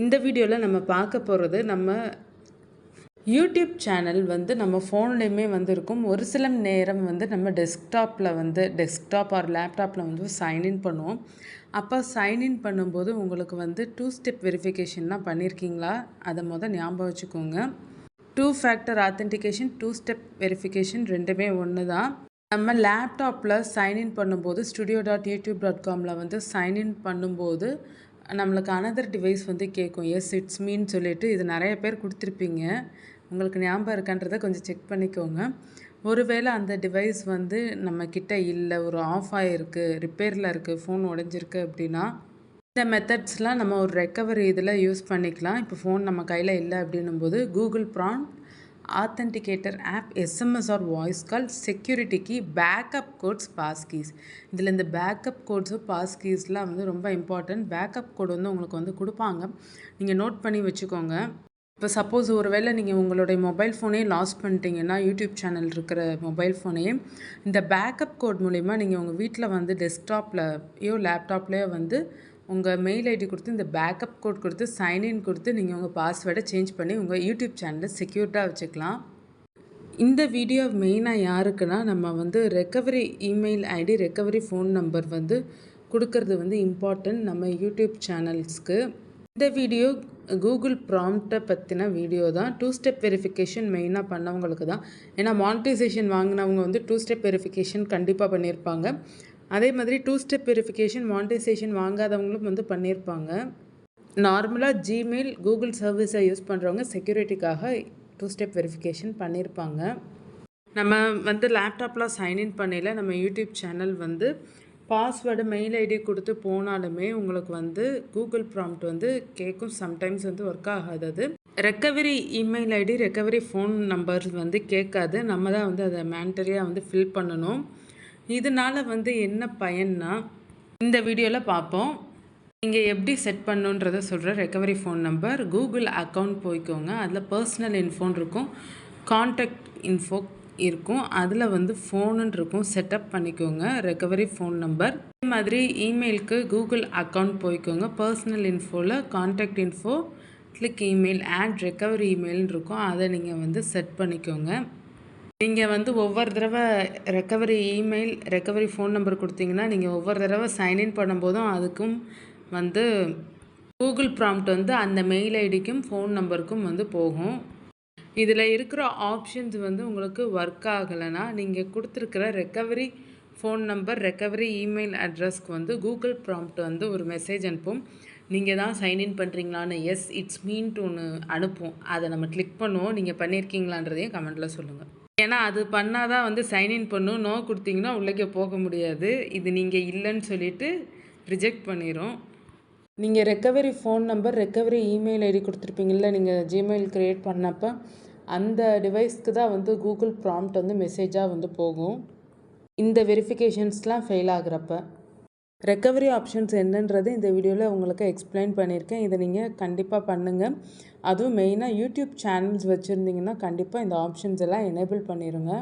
இந்த வீடியோவில் நம்ம பார்க்க போகிறது நம்ம யூடியூப் சேனல் வந்து நம்ம ஃபோன்லேயுமே வந்து இருக்கும். ஒரு சில நேரம் வந்து நம்ம டெஸ்க்டாப் ஆர் லேப்டாப்பில் வந்து சைன்இன் பண்ணுவோம். அப்போ சைன்இன் பண்ணும்போது உங்களுக்கு வந்து 2 ஸ்டெப் வெரிஃபிகேஷன்லாம் பண்ணியிருக்கீங்களா? அதை ஞாபகம் வச்சுக்கோங்க. 2 ஃபேக்டர் ஆத்தென்டிகேஷன், 2 ஸ்டெப் வெரிஃபிகேஷன் ரெண்டுமே ஒன்று தான். நம்ம லேப்டாப்பில் சைன்இன் பண்ணும்போது studio.youtube.comல வந்து சைன்இன் பண்ணும்போது நம்மளுக்கு அனதர் டிவைஸ் வந்து கேட்கும். எஸ் இட்ஸ் மீன்னு சொல்லிட்டு இது நிறைய பேர் கொடுத்துருப்பீங்க. உங்களுக்கு ஞாபகம் இருக்கான்றதை கொஞ்சம் செக் பண்ணிக்கோங்க. ஒருவேளை அந்த டிவைஸ் வந்து நம்மக்கிட்ட இல்லை, ஒரு ஆஃப் ஆகிருக்கு, ரிப்பேரில் இருக்குது, ஃபோன் உடஞ்சிருக்கு அப்படின்னா இந்த மெத்தட்ஸ்லாம் நம்ம ஒரு ரெக்கவரி இதில் யூஸ் பண்ணிக்கலாம். இப்போ ஃபோன் நம்ம கையில் இல்லை அப்படின்னும்போது Google prompt authenticator app SMS or voice call security key backup codes passkeys. இதில் இந்த பேக்கப் கோட்ஸு பாஸ் கீஸ்லாம் வந்து ரொம்ப இம்பார்ட்டன்ட். பேக்கப் கோடு வந்து உங்களுக்கு வந்து கொடுப்பாங்க, நீங்கள் நோட் பண்ணி வச்சுக்கோங்க. இப்போ சப்போஸ் ஒரு வேளை நீங்கள் உங்களுடைய மொபைல் ஃபோனே லாஸ் பண்ணிட்டீங்கன்னா, யூடியூப் சேனல் இருக்கிற மொபைல் ஃபோனையே இந்த பேக்கப் கோட் மூலிமா நீங்கள் உங்கள் வீட்டில் வந்து டெஸ்க்டாப்லையோ லேப்டாப்லேயோ வந்து உங்கள் மெயில் ஐடி கொடுத்து இந்த பேக்கப் கோட் கொடுத்து சைன்இன் கொடுத்து நீங்கள் உங்கள் பாஸ்வேர்டை சேஞ்ச் பண்ணி உங்கள் யூடியூப் சேனலை செக்யூர்டாக வச்சுக்கலாம். இந்த வீடியோ மெயினாக யாருக்குன்னா, நம்ம வந்து recovery email ID, recovery phone number வந்து கொடுக்கறது வந்து இம்பார்ட்டன்ட் நம்ம யூடியூப் சேனல்ஸ்க்கு. இந்த வீடியோ கூகுள் ப்ராம்ப்டை பற்றின வீடியோ தான். 2 ஸ்டெப் வெரிஃபிகேஷன் மெயினாக பண்ணவங்களுக்கு தான். ஏன்னா மானிட்டைசேஷன் வாங்கினவங்க வந்து 2 ஸ்டெப் வெரிஃபிகேஷன் கண்டிப்பாக பண்ணியிருப்பாங்க. அதே மாதிரி 2 ஸ்டெப் வெரிஃபிகேஷன் மானிட்டைசேஷன் வாங்காதவங்களும் வந்து பண்ணியிருப்பாங்க. நார்மலாக ஜிமெயில், கூகுள் சர்வீஸை யூஸ் பண்ணுறவங்க செக்யூரிட்டிக்காக 2 ஸ்டெப் வெரிஃபிகேஷன் பண்ணியிருப்பாங்க. நம்ம வந்து லேப்டாப்பில் சைன்இன் பண்ணல நம்ம யூடியூப் சேனல் வந்து பாஸ்வேர்டு, மெயில் ஐடி கொடுத்து போனாலுமே உங்களுக்கு வந்து கூகுள் ப்ராம்ப்ட் வந்து கேட்கும். சம்டைம்ஸ் வந்து ஒர்க் ஆகாது. Recovery email ID, recovery phone number வந்து கேட்காது. நம்ம தான் வந்து அதை மேண்டரியாக வந்து ஃபில் பண்ணணும். இதனால் வந்து என்ன பயன்னா இந்த வீடியோவில் பார்ப்போம். நீங்கள் எப்படி செட் பண்ணுன்றதை சொல்கிறேன். Recovery phone number, Google account போய்க்கோங்க. அதில் பர்சனல் இன்ஃபோன்னு இருக்கும், கான்டாக்ட் இன்ஃபோ இருக்கும், அதில் வந்து ஃபோனுன்னு இருக்கும். செட்டப் பண்ணிக்கோங்க ரெக்கவரி ஃபோன் நம்பர். அதே மாதிரி இமெயிலுக்கு கூகுள் அக்கௌண்ட் போய்க்கோங்க. பர்சனல் இன்ஃபோவில் contact info, click email, add recovery இமெயில்னு இருக்கும். அதை நீங்கள் வந்து செட் பண்ணிக்கோங்க. நீங்கள் வந்து ஒவ்வொரு தடவை recovery email, recovery phone number கொடுத்தீங்கன்னா நீங்கள் ஒவ்வொரு தடவை சைன்இன் பண்ணும்போதும் அதுக்கும் வந்து கூகுள் ப்ராம்ப்ட் வந்து அந்த மெயில் ஐடிக்கும் ஃபோன் நம்பருக்கும் வந்து போகும். இதில் இருக்கிற ஆப்ஷன்ஸ் வந்து உங்களுக்கு ஒர்க் ஆகலைன்னா நீங்கள் கொடுத்துருக்கிற recovery phone number, recovery email அட்ரஸ்க்கு வந்து கூகுள் ப்ராம்ப்ட் வந்து ஒரு மெசேஜ் அனுப்பும். நீங்கள் தான் சைன்இன் பண்ணுறீங்களான்னு எஸ் இட்ஸ் மீன்ட்டு ஒன்று அனுப்பும். அதை நம்ம கிளிக் பண்ணுவோம். நீங்கள் பண்ணியிருக்கீங்களான்றதையும் கமெண்ட்டில் சொல்லுங்கள். ஏன்னா அது பண்ணால் தான் வந்து சைன்இன் பண்ணும். நோ கொடுத்தீங்கன்னா உள்ளே போக முடியாது. இது நீங்கள் இல்லைன்னு சொல்லிவிட்டு ரிஜெக்ட் பண்ணிடும். நீங்கள் recovery phone number, recovery email ID கொடுத்துருப்பீங்கள்ல நீங்கள் ஜிமெயில் க்ரியேட் பண்ணப்போ, அந்த டிவைஸ்க்கு தான் வந்து கூகுள் ப்ராம்ப்ட் வந்து மெசேஜாக வந்து போகும். இந்த வெரிஃபிகேஷன்ஸ்லாம் ஃபெயில் ஆகிறப்ப ரெக்கவரி ஆப்ஷன்ஸ் என்னன்றது இந்த வீடியோவில் உங்களுக்கு எக்ஸ்பிளைன் பண்ணியிருக்கேன். இதை நீங்கள் கண்டிப்பாக பண்ணுங்கள். அதுவும் மெயினாக யூடியூப் சேனல்ஸ் வச்சுருந்தீங்கன்னா கண்டிப்பாக இந்த ஆப்ஷன்ஸ் எல்லாம் எனேபிள் பண்ணிடுங்க.